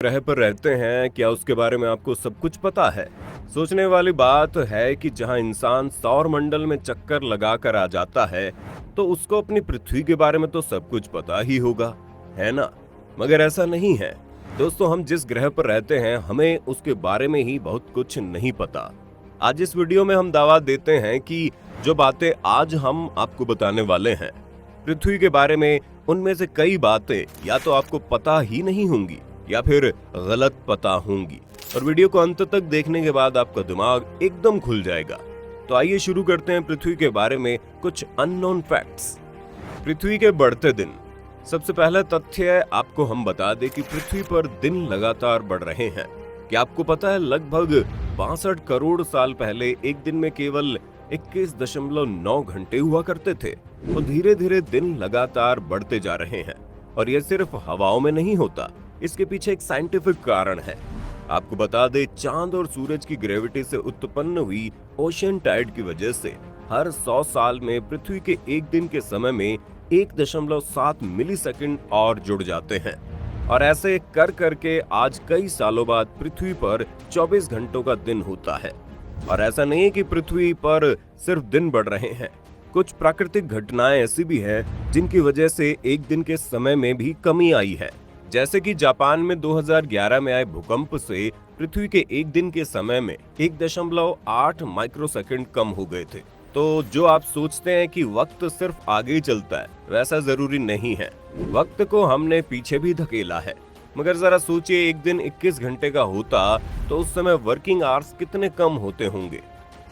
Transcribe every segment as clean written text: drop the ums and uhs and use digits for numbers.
ग्रह पर रहते हैं, क्या उसके बारे में आपको सब कुछ पता है? सोचने वाली बात है कि जहां इंसान सौर मंडल में चक्कर लगाकर आ जाता है, तो उसको अपनी पृथ्वी के बारे में तो सब कुछ पता ही होगा, है ना? मगर ऐसा नहीं है। दोस्तों, हम जिस ग्रह पर रहते हैं, हमें उसके बारे में ही बहुत कुछ नहीं पता। आज इस वीडियो में हम दावा देते हैं कि जो बातें आज हम आपको बताने वाले हैं, पृथ्वी के बारे में, उनमें से कई बातें या तो आपको पता ही नहीं होंगी या फिर गलत पता होंगी। और वीडियो को अंत तक देखने के बाद आपका दिमाग एकदम खुल जाएगा। तो आइए शुरू करते हैं पृथ्वी के बारे में कुछ अननोन फैक्ट्स। पृथ्वी के बढ़ते दिन। सबसे पहला तथ्य आपको हम बता दें कि पृथ्वी पर दिन लगातार बढ़ रहे हैं। क्या आपको पता है, लगभग 62 करोड़ साल पहले एक दिन में केवल 21.9 घंटे हुआ करते थे। तो धीरे धीरे दिन लगातार बढ़ते जा रहे हैं। और यह सिर्फ हवाओं में नहीं होता, इसके पीछे एक साइंटिफिक कारण है। आपको बता दे, चांद और सूरज की ग्रेविटी से उत्पन्न हुई ओशन टाइड की वजह से हर 100 साल में पृथ्वी के एक दिन के समय में 1.7 मिलीसेकंड और जुड़ जाते हैं। और ऐसे कर करके आज कई सालों बाद पृथ्वी पर 24 घंटों का दिन होता है। और ऐसा नहीं है कि पृथ्वी पर सिर्फ दिन बढ़ रहे हैं। कुछ प्राकृतिक घटनाएं ऐसी भी हैं जिनकी वजह से एक दिन के समय में भी कमी आई है। जैसे कि जापान में 2011 में आए भूकंप से पृथ्वी के एक दिन के समय में 1.8 माइक्रोसेकंड कम हो गए थे। तो जो आप सोचते हैं कि वक्त सिर्फ आगे ही चलता है, वैसा जरूरी नहीं है। वक्त को हमने पीछे भी धकेला है। मगर जरा सोचिए, एक दिन 21 घंटे का होता तो उस समय वर्किंग आवर्स कितने कम होते होंगे।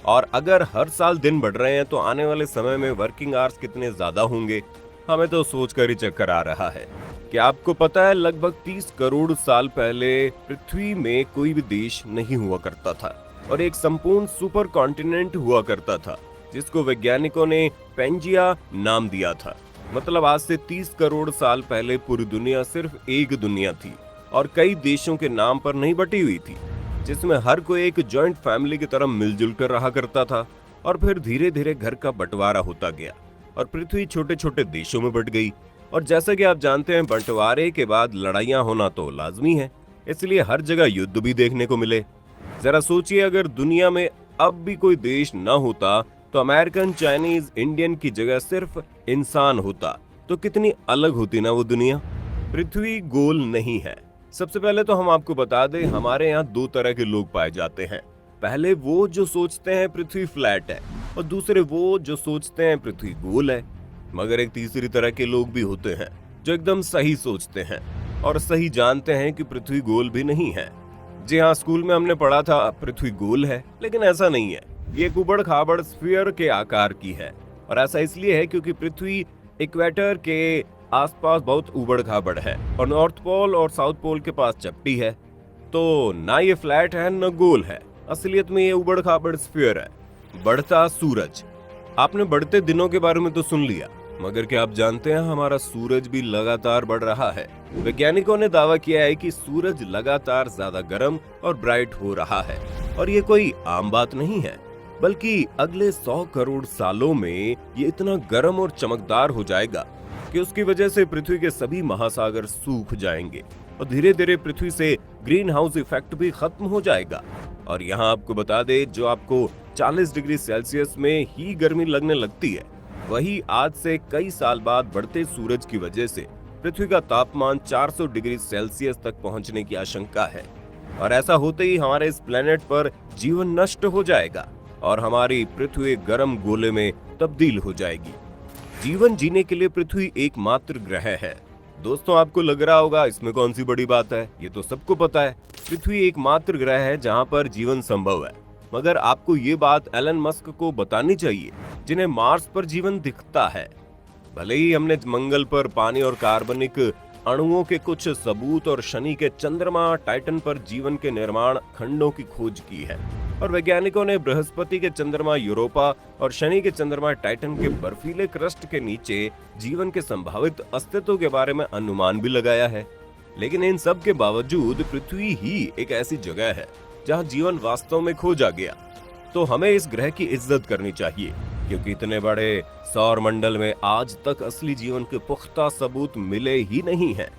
और अगर हर साल दिन बढ़ रहे हैं तो आने वाले समय में वर्किंग आवर्स कितने ज्यादा होंगे। हमें तो सोचकर ही चक्कर आ रहा है। क्या आपको पता है, लगभग 30 करोड़ साल पहले पृथ्वी में कोई भी देश नहीं हुआ करता था और एक संपूर्ण सुपर कॉन्टिनेंट हुआ करता था, जिसको वैज्ञानिकों ने पेंजिया नाम दिया था। मतलब आज से 30 करोड़ साल पहले पूरी दुनिया सिर्फ एक दुनिया थी और कई देशों के नाम पर नहीं बटी हुई थी, जिसमें हर कोई एक जॉइंट फैमिली की तरह मिलजुल कर रहा करता था। और फिर धीरे धीरे घर का बंटवारा होता गया और पृथ्वी छोटे छोटे देशों में बंट गई। और जैसा कि आप जानते हैं, बंटवारे के बाद लड़ाइयां होना तो लाजमी है, इसलिए हर जगह युद्ध भी देखने को मिले। जरा सोचिए, अगर दुनिया में अब भी कोई देश न होता तो अमेरिकन, चाइनीज, इंडियन की जगह सिर्फ इंसान होता, तो कितनी अलग होती ना वो दुनिया। पृथ्वी गोल नहीं है। सबसे पहले तो हम आपको बता दें, हमारे यहाँ दो तरह के लोग पाए जाते हैं। पहले वो जो सोचते हैं पृथ्वी फ्लैट है, और दूसरे वो जो सोचते हैं पृथ्वी गोल है। मगर एक तीसरी तरह के लोग भी होते हैं जो एकदम सही सोचते हैं और सही जानते हैं कि पृथ्वी गोल भी नहीं है। जी हाँ, स्कूल में हमने पढ़ा था पृथ्वी गोल है, लेकिन ऐसा नहीं है। ये एक उबड़ खाबड़ स्फीयर के आकार की है। और ऐसा इसलिए है क्योंकि पृथ्वी इक्वेटर के आसपास बहुत उबड़ खाबड़ है और नॉर्थ पोल और साउथ पोल के पास चपटी है। तो ना ये फ्लैट है न गोल है, असलियत में ये उबड़ खाबड़ स्फीयर है। बढ़ता सूरज। आपने बढ़ते दिनों के बारे में तो सुन लिया, मगर क्या आप जानते हैं, हमारा सूरज भी लगातार बढ़ रहा है। वैज्ञानिकों ने दावा किया है कि सूरज लगातार ज्यादा गर्म और ब्राइट हो रहा है। और ये कोई आम बात नहीं है, बल्कि अगले 100 करोड़ सालों में ये इतना गर्म और चमकदार हो जाएगा कि उसकी वजह से पृथ्वी के सभी महासागर सूख जाएंगे और धीरे धीरे पृथ्वी से ग्रीन हाउस इफेक्ट भी खत्म हो जाएगा। और यहाँ आपको बता दे, जो आपको 40 डिग्री सेल्सियस में ही गर्मी लगने लगती है, वही आज से कई साल बाद बढ़ते सूरज की वजह से पृथ्वी का तापमान 400 डिग्री सेल्सियस तक पहुंचने की आशंका है। और ऐसा होते ही हमारे इस प्लेनेट पर जीवन नष्ट हो जाएगा और हमारी पृथ्वी गर्म गोले में तब्दील हो जाएगी। जीवन जीने के लिए पृथ्वी एकमात्र ग्रह है। दोस्तों, आपको लग रहा होगा इसमें कौन सी बड़ी बात है, ये तो सबको पता है। पृथ्वी एकमात्र ग्रह है जहां पर जीवन संभव है। मगर आपको ये बात एलन मस्क को बतानी चाहिए, जिन्हें मार्स पर जीवन दिखता है। भले ही हमने मंगल पर पानी और कार्बनिक अणुओं के कुछ सबूत और शनि के चंद्रमा टाइटन पर जीवन के निर्माण खंडों की खोज की है, और वैज्ञानिकों ने बृहस्पति के चंद्रमा यूरोपा और शनि के चंद्रमा टाइटन के बर्फीले क्रस्ट के नीचे जीवन के संभावित अस्तित्व के बारे में अनुमान भी लगाया है। लेकिन इन सब के बावजूद पृथ्वी ही एक ऐसी जगह है जहां जीवन वास्तव में खोजा गया। तो हमें इस ग्रह की इज्जत करनी चाहिए, क्योंकि इतने बड़े सौर मंडल में आज तक असली जीवन के पुख्ता सबूत मिले ही नहीं हैं।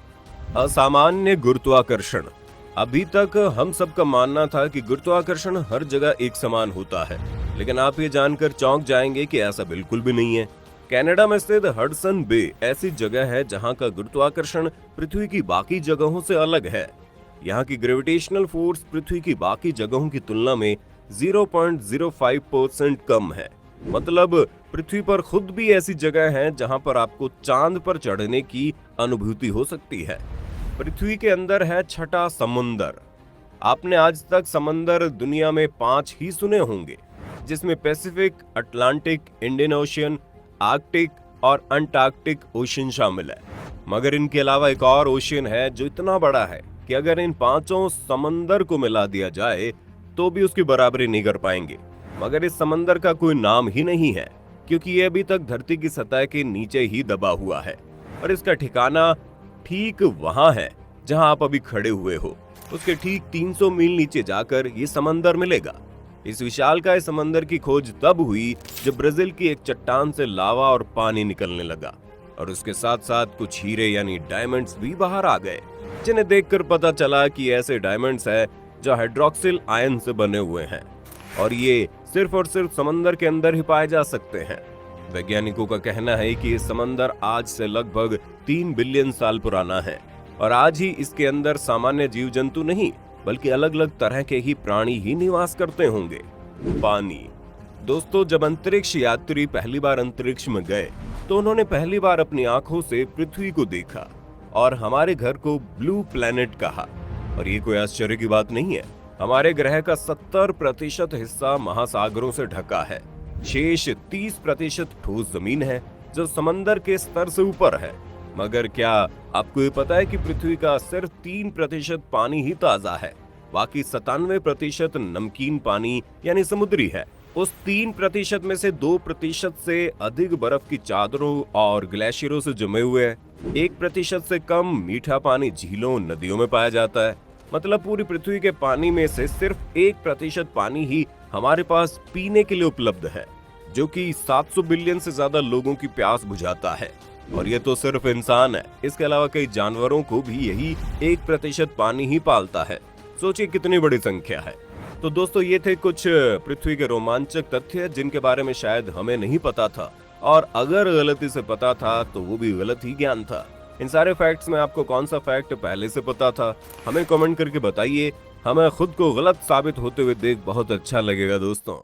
असामान्य गुरुत्वाकर्षण। अभी तक हम सबका मानना था कि गुरुत्वाकर्षण हर जगह एक समान होता है, लेकिन आप ये जानकर चौंक जाएंगे कि ऐसा बिल्कुल भी नहीं है। कनाडा में स्थित हडसन बे ऐसी जगह है जहां का गुरुत्वाकर्षण पृथ्वी की बाकी जगहों से अलग है। यहाँ की ग्रेविटेशनल फोर्स पृथ्वी की बाकी जगहों की तुलना में 0.05% कम है। मतलब पृथ्वी पर खुद भी ऐसी जगह है जहां पर आपको चांद पर चढ़ने की अनुभूति हो सकती है। पृथ्वी के अंदर है छठा समुंदर। आपने आज तक समंदर दुनिया में 5 ही सुने होंगे, जिसमें Pacific, Atlantic, Indian ocean, Arctic और अंटार्कटिक ओशियन शामिल है। मगर इनके अलावा एक और ओशियन है जो इतना बड़ा है कि अगर इन 5 समंदर को मिला दिया जाए तो भी उसकी बराबरी नहीं कर पाएंगे। मगर इस समंदर का कोई नाम ही नहीं है, क्योंकि ये अभी तक धरती की सतह के नीचे ही दबा हुआ है और इसका ठिकाना ठीक वहां है जहां आप अभी खड़े हुए हो। उसके ठीक 300 मील नीचे जाकर ये समंदर मिलेगा। इस विशालकाय समंदर की खोज तब हुई जब ब्राजील की एक चट्टान से लावा और पानी निकलने लगा और उसके साथ साथ कुछ हीरे यानी डायमंड्स भी बाहर आ गए, जिन्हें देखकर पता चला कि ऐसे डायमंड्स हैं जो हाइड्रोक्सिल आयन से बने हुए हैं और ये सिर्फ और सिर्फ समंदर के अंदर ही पाए जा सकते हैं। वैज्ञानिकों का कहना है कि ये समंदर आज से लगभग 3 बिलियन साल पुराना है और आज ही इसके अंदर सामान्य जीव जंतु नहीं बल्कि अलग अलग तरह के ही प्राणी ही निवास करते होंगे। पानी। दोस्तों, जब अंतरिक्ष यात्री पहली बार अंतरिक्ष में गए तो उन्होंने पहली बार अपनी आंखों से पृथ्वी को देखा और हमारे घर को ब्लू प्लैनेट कहा। और ये कोई आश्चर्य की बात नहीं है। हमारे ग्रह का 70% हिस्सा महासागरों से ढका है। शेष 30% ठोस जमीन है जो समंदर के स्तर से ऊपर है। मगर क्या आपको ये पता है कि पृथ्वी का सिर्फ 3% पानी ही ताजा है, बाकी 97% नमकीन पानी यानी समुद्री है। उस 3% में से 2% से अधिक बर्फ की चादरों और ग्लेशियरों से जमे हुए हैं। 1% से कम मीठा पानी झीलों, नदियों में पाया जाता है। मतलब पूरी पृथ्वी के पानी में से सिर्फ 1% पानी ही हमारे पास पीने के लिए उपलब्ध है, जो कि 700 बिलियन से ज्यादा लोगों की प्यास बुझाता है। और ये तो सिर्फ इंसान है, इसके अलावा कई जानवरों को भी यही 1% पानी ही पालता है। सोचिए कितनी बड़ी संख्या है। तो दोस्तों, ये थे कुछ पृथ्वी के रोमांचक तथ्य जिनके बारे में शायद हमें नहीं पता था, और अगर गलती से पता था तो वो भी गलत ही ज्ञान था। इन सारे फैक्ट्स में आपको कौन सा फैक्ट पहले से पता था, हमें कमेंट करके बताइए। हमें खुद को गलत साबित होते हुए देख बहुत अच्छा लगेगा दोस्तों।